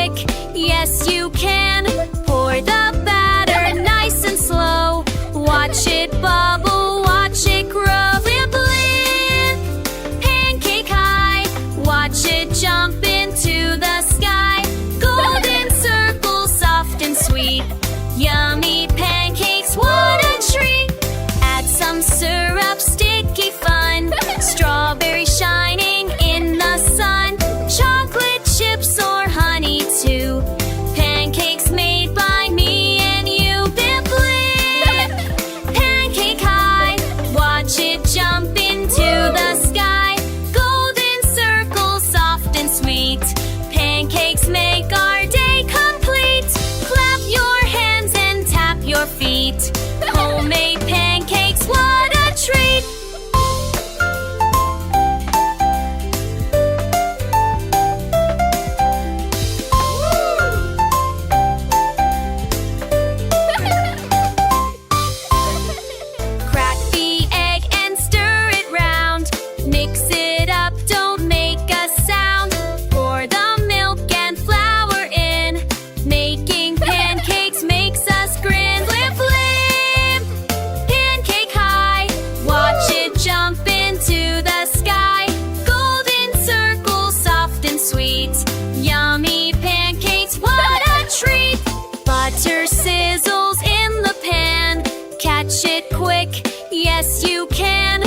quick, yes you can. Pour the batter nice and slow. Watch it bubble, watch it grow. Flip, flip, pancake high. Watch it jump into the sky. Golden circle, soft and sweet. Yummy pancakes, what a treat. Add some syrup, sticky fun. Strawberry shining in the sun. Chocolate chips or honey too. Pancakes made by me and you. Flip, flip, pancake high. Watch it jump into the sky. Golden circle, soft and sweet. Pancakes make our day complete. Clap your hands and tap your feet. Homemade pancakes, what a treat. Crack the egg and stir it round. Mix it up, don't make a sound. Pour the milk and flour in. Making pancakes makes us grin. Flip, flip, pancake high. Watch it jump into the sky. Golden circle, soft and sweet. Yummy pancakes, what a treat. Butter sizzles in the pan. Catch it quick, yes you can.